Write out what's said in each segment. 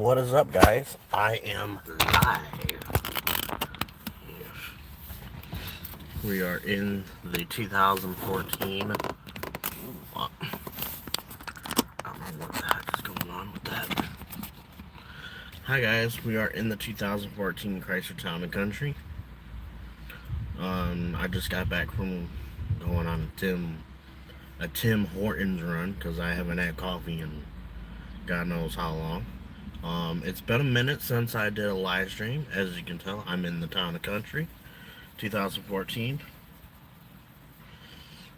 What is up, guys? I am live. We are in the 2014. I don't know what the heck is going on with that. Hi, guys. We are in the 2014 Chrysler Town and Country. I just got back from going on a Tim Hortons run because I haven't had coffee in God knows how long. It's been a minute since I did a live stream. As you can tell, I'm in the Town and Country, 2014.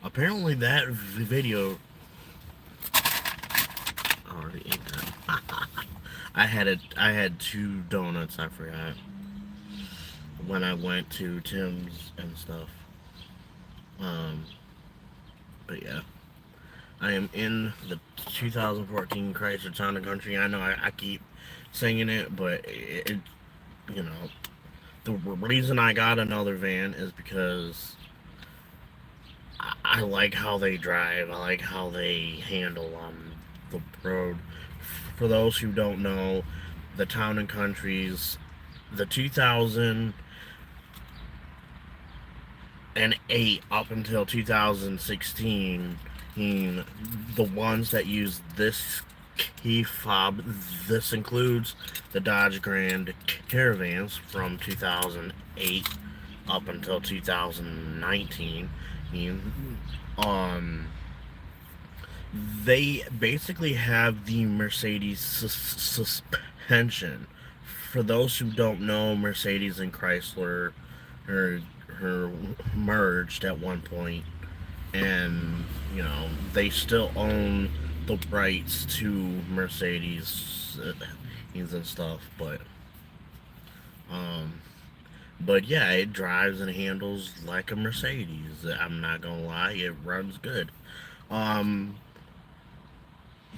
Apparently, that video already ate that. I had two donuts. I forgot when I went to Tim's and stuff. Um, but yeah, I am in the 2014 Chrysler Town and Country. I know I keep singing it, but you know, the reason I got another van is because I like how they drive. I like how they handle on the road. For those who don't know, the Town and Countries, the 2008 up until 2016, the ones that use this key fob, this includes the Dodge Grand Caravans from 2008 up until 2019. Um, they basically have the Mercedes suspension. For those who don't know, Mercedes and Chrysler are, are merged at one point, and they still own the rights to Mercedes and stuff. Um, but yeah, it drives and handles like a Mercedes. I'm not gonna lie, it runs good. Um,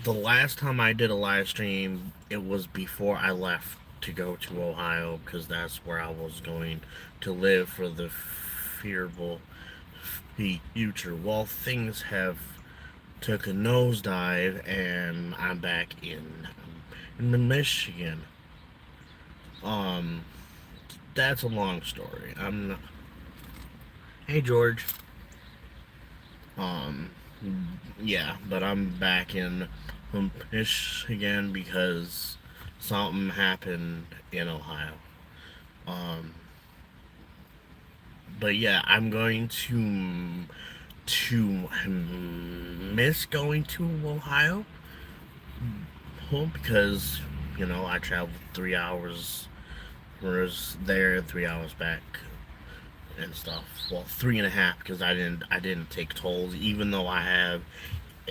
the last time I did a live stream, it was before I left to go to Ohio because that's where I was going to live for the fearful future. Well, things have took a nosedive, and I'm back in Michigan. Um, that's a long story. I'm not, hey George. Um, yeah, but I'm back in Michigan because something happened in Ohio. Um, but yeah, I'm going to miss going to Ohio. Well, because I traveled 3 hours, whereas there 3 hours back and stuff. Well, three and a half because I didn't take tolls, even though I have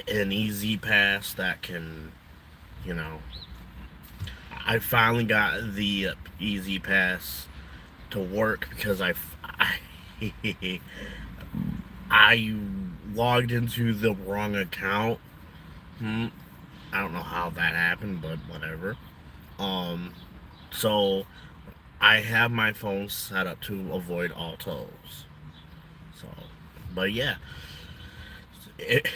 an easy pass that can, you know, I finally got the easy pass to work because I logged into the wrong account. Hmm. I don't know how that happened, but whatever. Um, so I have my phone set up to avoid all tolls. So, but yeah,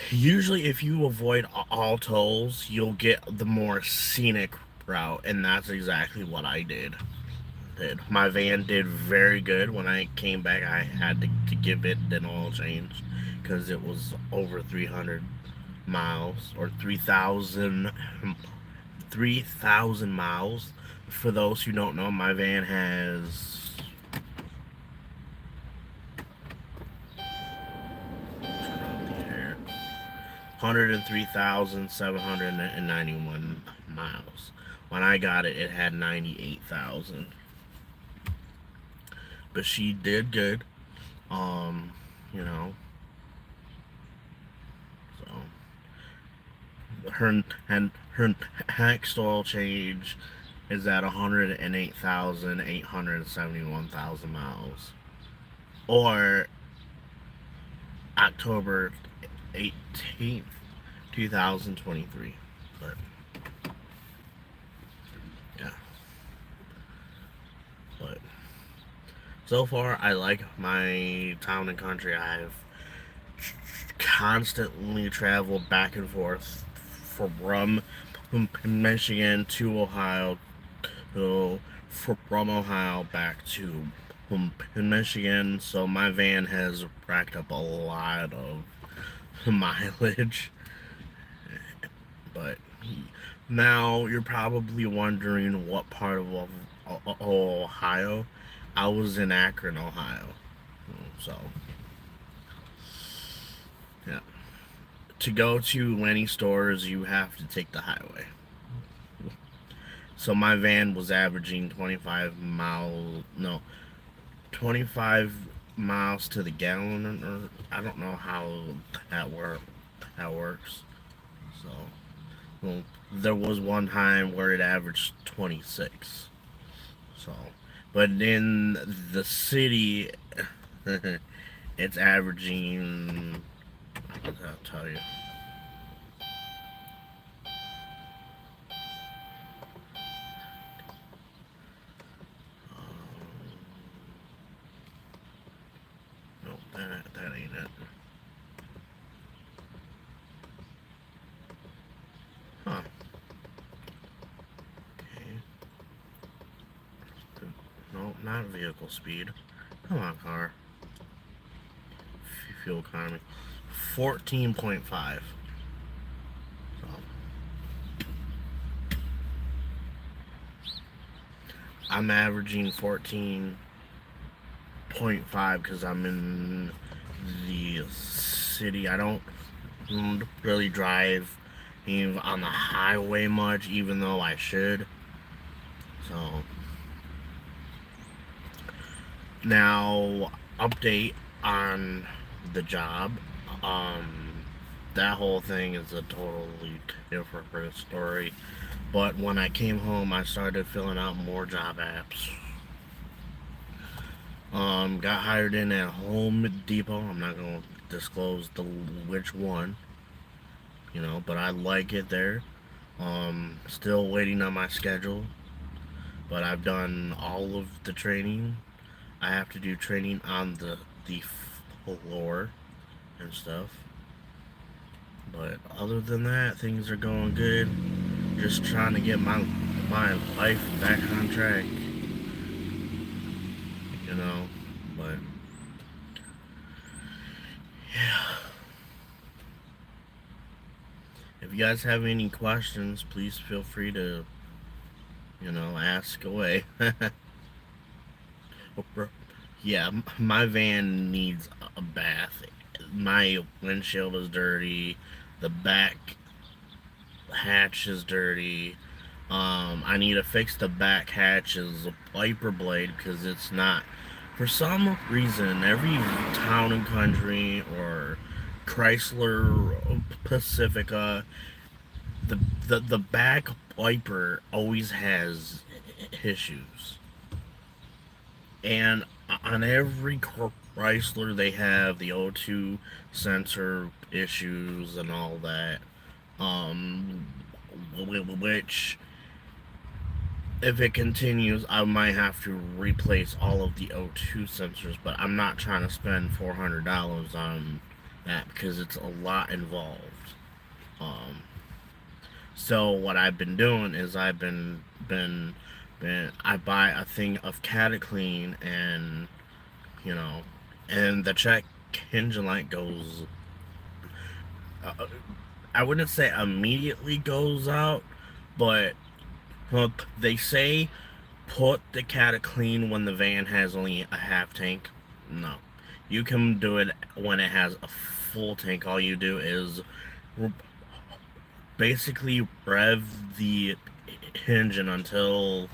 usually if you avoid all tolls, you'll get the more scenic route, and that's exactly what I did. My van did very good. When I came back, I had to give it an oil change because it was over 300 miles or 3,000 miles. For those who don't know, my van has 103,791 miles. When I got it, it had 98,000. But she did good. Um, you know, so her next oil change is at 108,871 miles, or October 18th, 2023. But yeah, but so far I like my town and country. I've constantly traveled back and forth from Michigan to Ohio, to from Ohio back to Michigan. So my van has racked up a lot of mileage. But now you're probably wondering what part of Ohio. I was in Akron, Ohio. So, yeah. To go to any stores, you have to take the highway. So my van was averaging 25 miles, no, 25 miles to the gallon, or I don't know how that works. So, well, there was one time where it averaged 26. So, but in the city, it's averaging. I'll tell you. No, that ain't it. Huh? Okay. No, not vehicle speed. Come on, car. Fuel economy. 14.5. So I'm averaging 14.5 because I'm in the city. I don't really drive on the highway much, even though I should. So now, update on the job. Um, that whole thing is a totally different story. But when I came home, I started filling out more job apps. Got hired in at Home Depot. I'm not gonna disclose the which one, but I like it there. Still waiting on my schedule, but I've done all of the training. I have to do training on the floor and stuff. But other than that, things are going good. Just trying to get my life back on track, you know. But yeah, if you guys have any questions, please feel free to ask away. Yeah, my van needs a bath. My windshield is dirty. The back hatch is dirty. I need to fix the back hatch's wiper blade because it's not. For some reason, every town and country or Chrysler Pacifica, the back wiper always has issues. And on every Chrysler, they have the O2 sensor issues and all that. Um, which if it continues, I might have to replace all of the O2 sensors, but I'm not trying to spend $400 on that because it's a lot involved. Um, so what I've been doing is been I buy a thing of Cataclean you know, and the check engine light goes. Uh, I wouldn't say immediately goes out, but they say put the Cataclean when the van has only a half tank. No, you can do it when it has a full tank. All you do is basically rev the engine until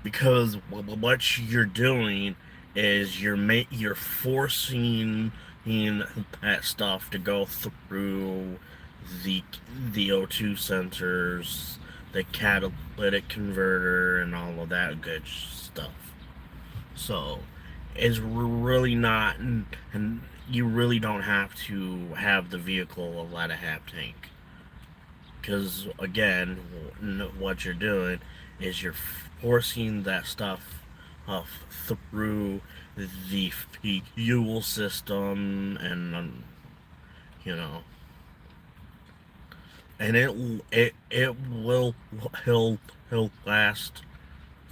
because what you're doing is you're forcing that stuff to go through the the O2 sensors, the catalytic converter, and all of that good stuff. So it's really not, and you really don't have to have the vehicle let a half tank. Because again, what you're doing is you're forcing that stuff through the fuel system, and you know, and it will he'll he'll last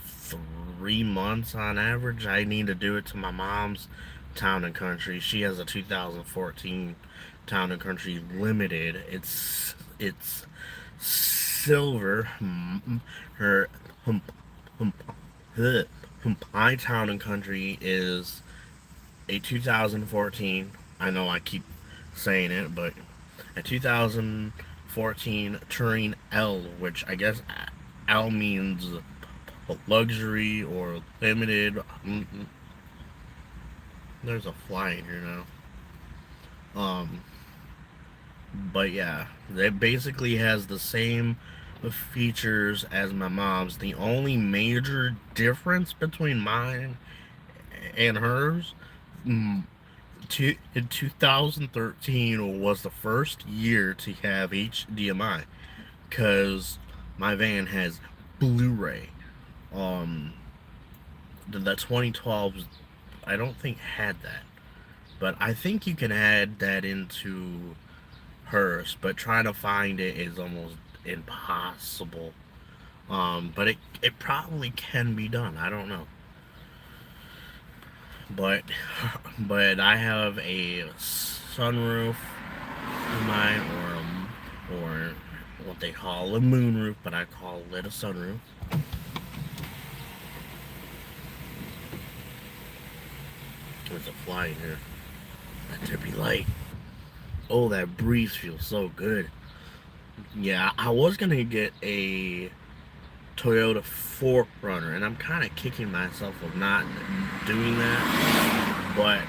3 months on average. I need to do it to my mom's Town and Country. She has a 2014 Town and Country Limited. It's silver. Her hum, hum, ugh, my Town and Country is a 2014. I know I keep saying it, but a 2014 Touring L, which I guess L means luxury or limited. There's a fly in here now. But yeah, it basically has the same features as my mom's. The only major difference between mine and hers, mm, in 2013 was the first year to have HDMI, because my van has Blu-ray. Um, the 2012s, I don't think had that, but I think you can add that into hers. But trying to find it is almost impossible. But it probably can be done. I don't know. But I have a sunroof in mine, or what they call a moonroof, but I call it a sunroof. There's a fly in here. Let there be light. Oh, that breeze feels so good. Yeah, I was gonna get a Toyota 4Runner, and I'm kind of kicking myself of not doing that. But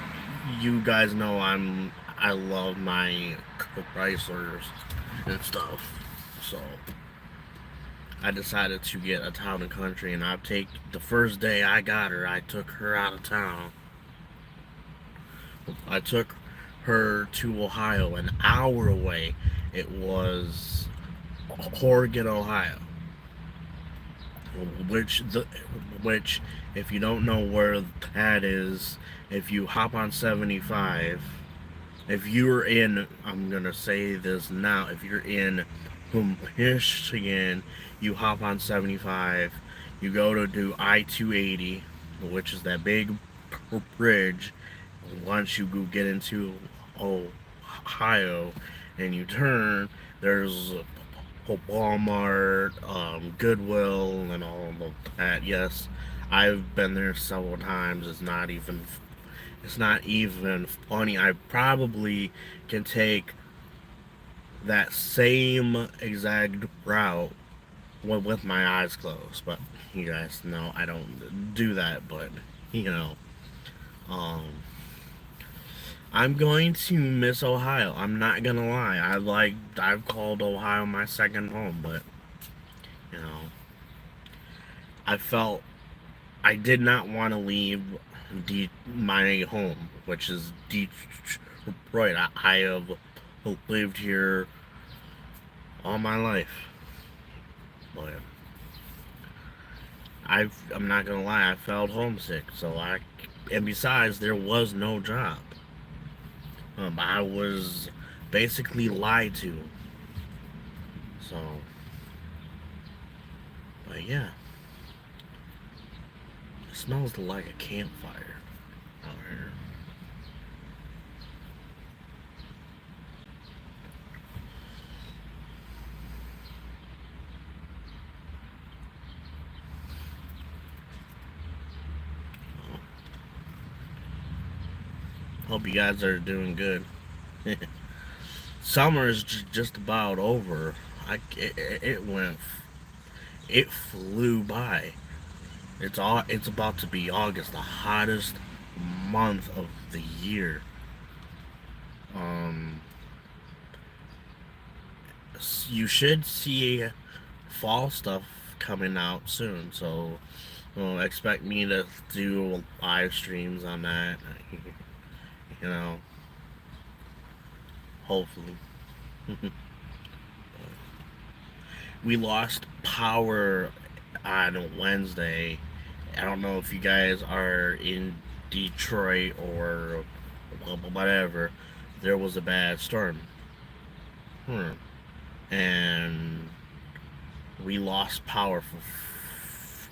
you guys know I love my Chryslers and stuff, so I decided to get a Town and Country. And the first day I got her, I took her out of town. I took her to Ohio, an hour away. It was Oregon, Ohio. which the which if you don't know where that is, if you hop on 75, if you're in, I'm gonna say this now, if you're in Michigan, you hop on 75, you go to do I-280, which is that big bridge. Once you go get into Ohio and you turn, there's Walmart, Goodwill, and all of that. Yes, I've been there several times. It's not even funny. I probably can take that same exact route with my eyes closed. But you guys know I don't do that. But you know, um, I'm going to miss Ohio. I'm not gonna lie. I've called Ohio my second home, but you know, I felt I did not want to leave my home, which is Detroit. I have lived here all my life, but I'm not gonna lie. I felt homesick, and besides, there was no job. I was basically lied to. So, but yeah, it smells like a campfire out here. Hope you guys are doing good. Summer is just about over. It flew by. It's about to be August, the hottest month of the year. Um, you should see fall stuff coming out soon, so expect me to do live streams on that. You know, hopefully. We lost power on Wednesday. I don't know if you guys are in Detroit or whatever. There was a bad storm. Hmm. and we lost power for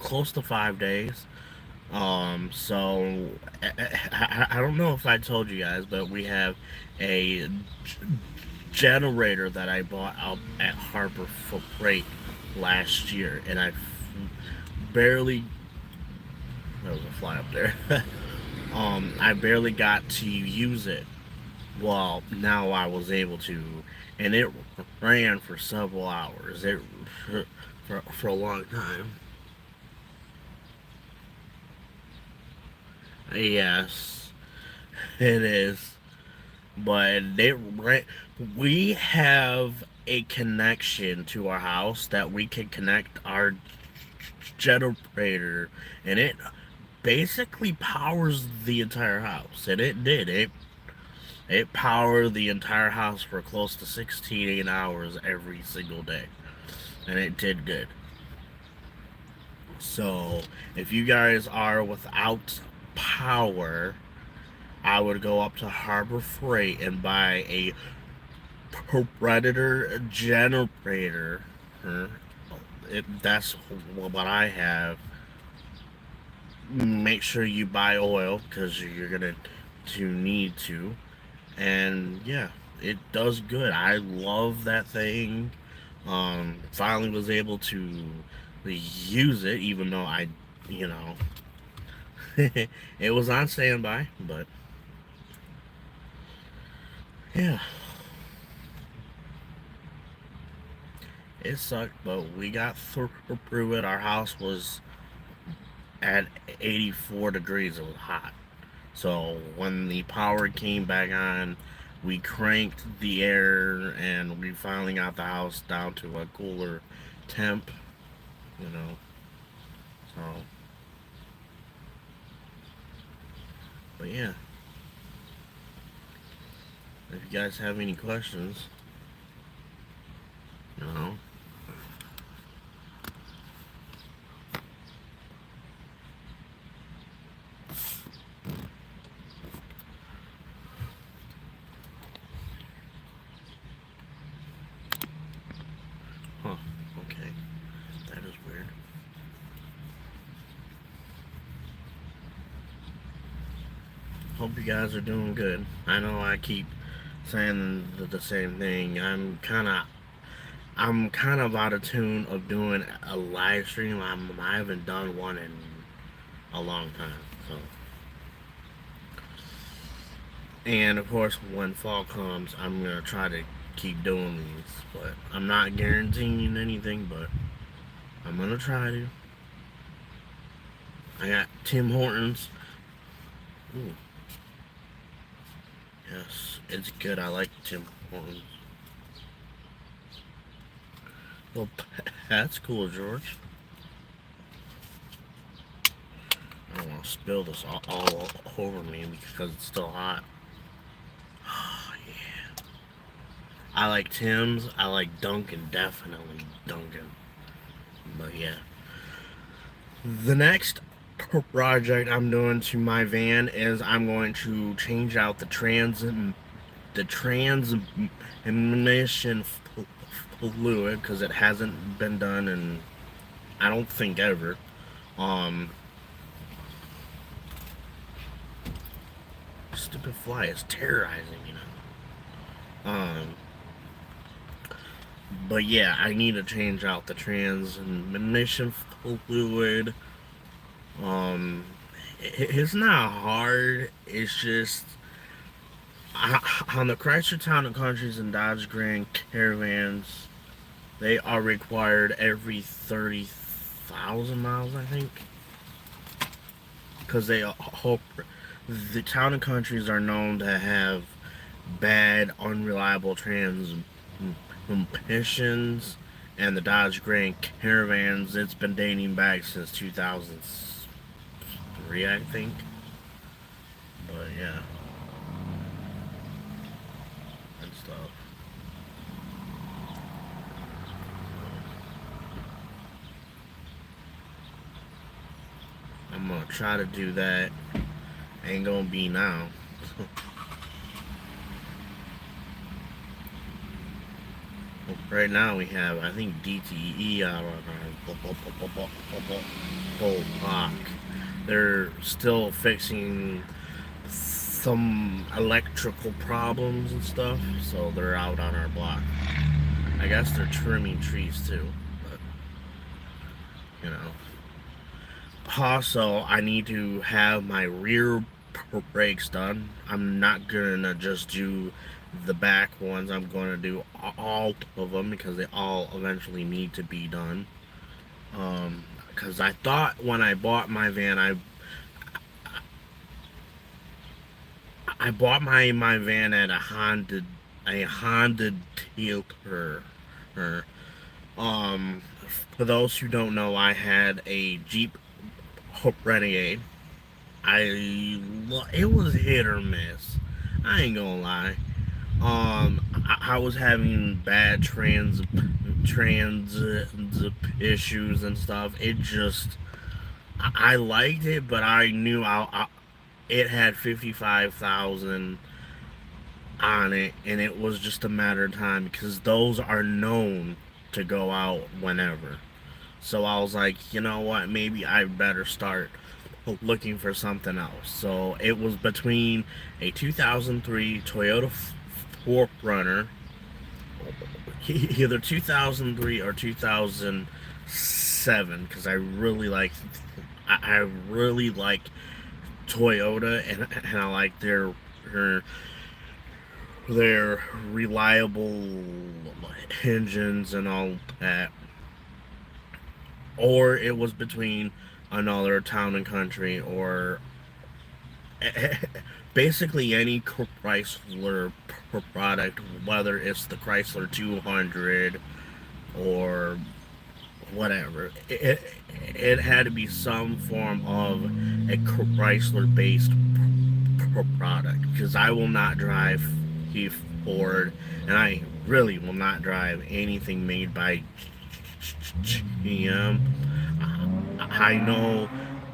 close to 5 days. So I don't know if I told you guys, but we have a generator that I bought out at Harbor Freight last year, and I barely, there was a fly up there. I barely got to use it. Well, now I was able to, and it ran for several hours. It for a long time. Yes, it is. But we have a connection to our house that we can connect our generator, and it basically powers the entire house. And it did. It powered the entire house for close to 16 hours every single day. And it did good. So, if you guys are without power, I would go up to Harbor Freight and buy a Predator generator. That's what I have. Make sure you buy oil because you're gonna to need to. And yeah, it does good. I love that thing. Finally was able to use it, even though you know, it was on standby. But yeah, it sucked, but we got through it. Our house was at 84 degrees. It was hot. So when the power came back on, we cranked the air and we finally got the house down to a cooler temp, you know. So, but yeah, if you guys have any questions, you know. Huh, okay. That is weird. Hope you guys are doing good. I know I keep saying the same thing. I'm kind of out of tune of doing a live stream. I haven't done one in a long time. So, and of course, when fall comes, I'm gonna try to keep doing these. But I'm not guaranteeing anything. But I'm gonna try to. I got Tim Hortons. Ooh, yes, it's good. I like Tim Hortons. Well, that's cool, George. I don't want to spill this all over me because it's still hot. Oh, yeah. I like Tim's. I like Dunkin'. Definitely Dunkin'. But yeah. The next project I'm doing to my van is I'm going to change out the transmission fluid because it hasn't been done in I don't think ever. Um, Stupid fly is terrorizing me now. But yeah, I need to change out the transmission fluid. Um, it's not hard. It's just on the Chrysler Town and Countries and Dodge Grand Caravans, they are required every 30,000 miles, I think, because they hope the Town and Countries are known to have bad, unreliable transmissions, and the Dodge Grand Caravans, it's been dating back since 2003, I think. But yeah, and stuff. I'm gonna try to do that. Ain't gonna be now. Right now we have, I think, DTE out on our block. They're still fixing some electrical problems and stuff, so they're out on our block. I guess they're trimming trees too, but you know. Also, I need to have my rear brakes done. I'm not gonna just do the back ones. I'm gonna do all of them because they all eventually need to be done. Because I thought when I bought my van, I bought my van at a Honda dealer. Um, for those who don't know, I had a Jeep Renegade. It was hit or miss. I ain't gonna lie. I was having bad trans issues and stuff. I liked it, but I knew it had 55,000 on it, and it was just a matter of time because those are known to go out whenever. So I was like, you know what? Maybe I better start looking for something else. So it was between a 2003 Toyota 4Runner, either 2003 or 2007, because I really like Toyota, and I like their reliable engines and all that. Or it was between another Town and Country, or basically any Chrysler product, whether it's the Chrysler 200 or whatever. It had to be some form of a Chrysler based product, because I will not drive Ford, and I really will not drive anything made by GM. I know,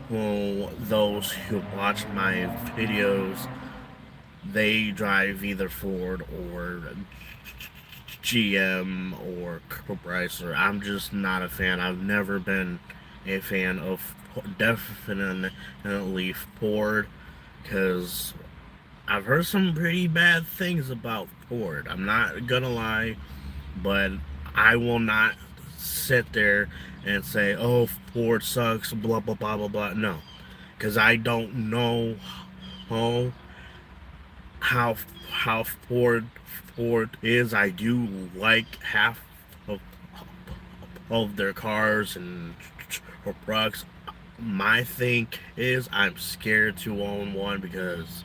well, those who watch my videos, they drive either Ford or GM or Chrysler. I'm just not a fan. I've never been a fan of definitely Ford, because I've heard some pretty bad things about Ford. I'm not gonna lie, but I will not sit there and say, "Oh, Ford sucks," blah blah blah blah blah. No, because I don't know how how how Ford is. I do like half of their cars and trucks. My thing is, I'm scared to own one because,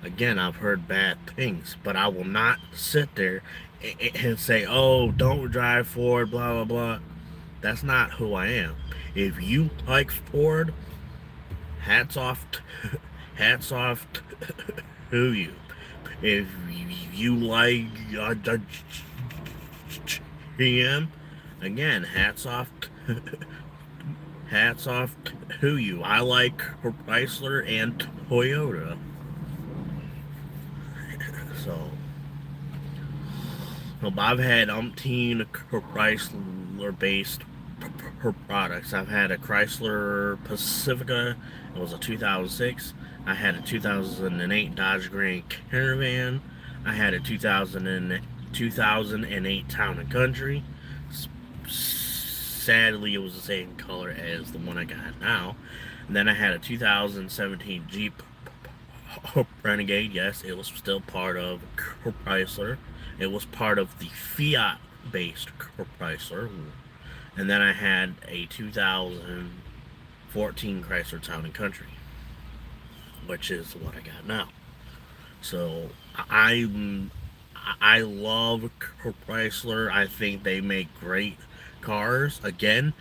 again, I've heard bad things, but I will not sit there and say, "Oh, don't drive Ford," blah blah blah. That's not who I am. If you like Ford, hats off, hats off to you. If you like GM, again, hats off to you. I like Chrysler and Toyota. So, I've had umpteen Chrysler-based products. I've had a Chrysler Pacifica. It was a 2006. I had a 2008 Dodge Grand Caravan. I had a 2008 Town and Country. Sadly, it was the same color as the one I got now. And then I had a 2017 Jeep Renegade. Yes, it was still part of Chrysler. It was part of the Fiat-based Chrysler. And then I had a 2014 Chrysler Town and Country, which is what I got now. So I love Chrysler. I think they make great cars. Again,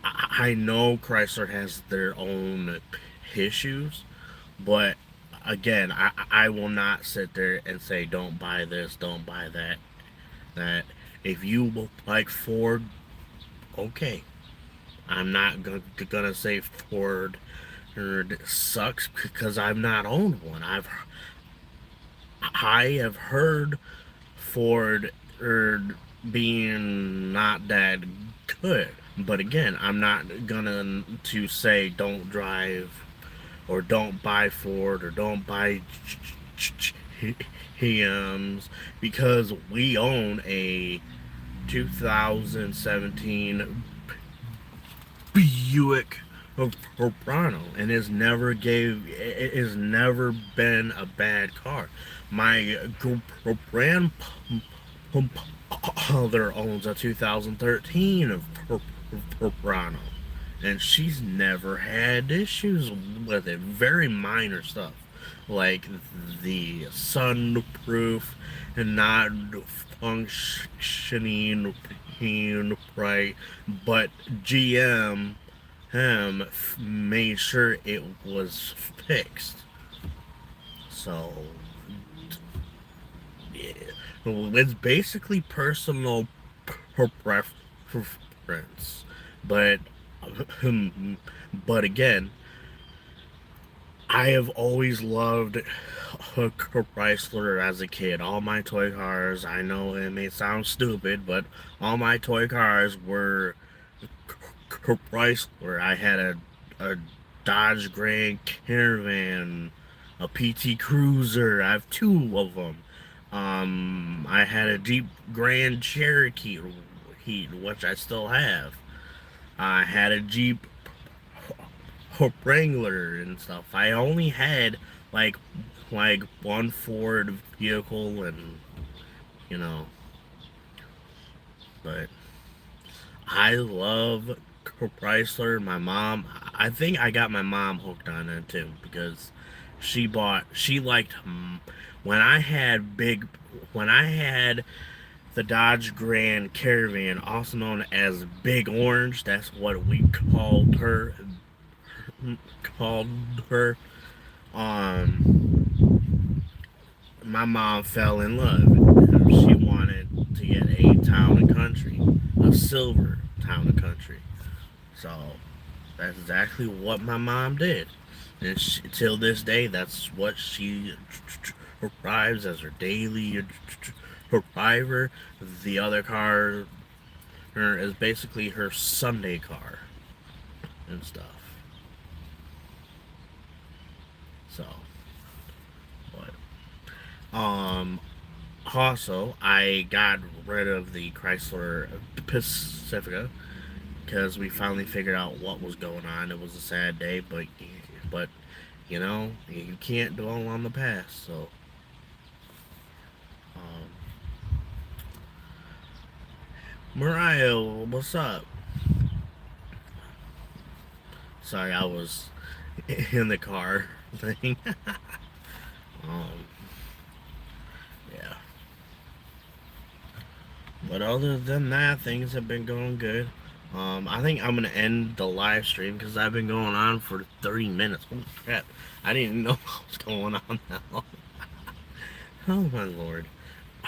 I know Chrysler has their own issues, but again, I will not sit there and say don't buy this, don't buy that. That if you like Ford, okay. I'm not gonna say Ford sucks because I've not owned one. I have heard Ford being not that good. But again, I'm not gonna to say don't drive or don't buy Ford or don't buy GMs because we own a 2017 Buick Soprano, and it has never been a bad car. My grandmother owns a 2013 Soprano, and she's never had issues with it. Very minor stuff, like the sunroof and not functioning right, but GM made sure it was fixed. So yeah, it's basically personal preference, but but again, I have always loved Chrysler as a kid. All my toy cars, I know it may sound stupid, but all my toy cars were Chrysler. I had a Dodge Grand Caravan, a PT Cruiser. I have two of them. I had a Jeep Grand Cherokee, which I still have. I had a Jeep Wrangler and stuff. I only had like one Ford vehicle, and you know, but I love Chrysler. My mom, I think I got my mom hooked on it too because she liked when I had the Dodge Grand Caravan, also known as Big Orange. That's what we called her. My mom fell in love. She wanted to get a Town and Country, a silver Town and Country. So that's exactly what my mom did. And till this day, that's what she drives as her daily driver. The other car is basically her Sunday car and stuff. So, but also I got rid of the Chrysler Pacifica because we finally figured out what was going on. It was a sad day, but you know you can't dwell on the past. So, um, Mariah, what's up? Sorry, I was in the car thing. um, yeah. But other than that, things have been going good. I think I'm gonna end the live stream because I've been going on for 30 minutes. Holy crap! I didn't even know what was going on that long. Oh my lord!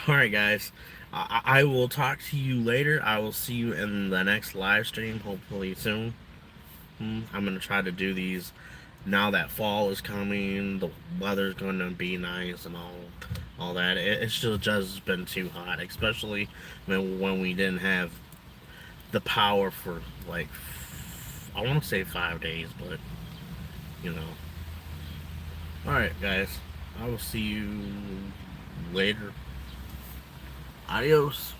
All right, guys. I will talk to you later. I will see you in the next live stream, hopefully soon. I'm gonna try to do these now that fall is coming. The weather's gonna be nice and all that. It's just been too hot, especially when we didn't have the power for like I want to say 5 days, but you know. All right, guys. I will see you later. Adios.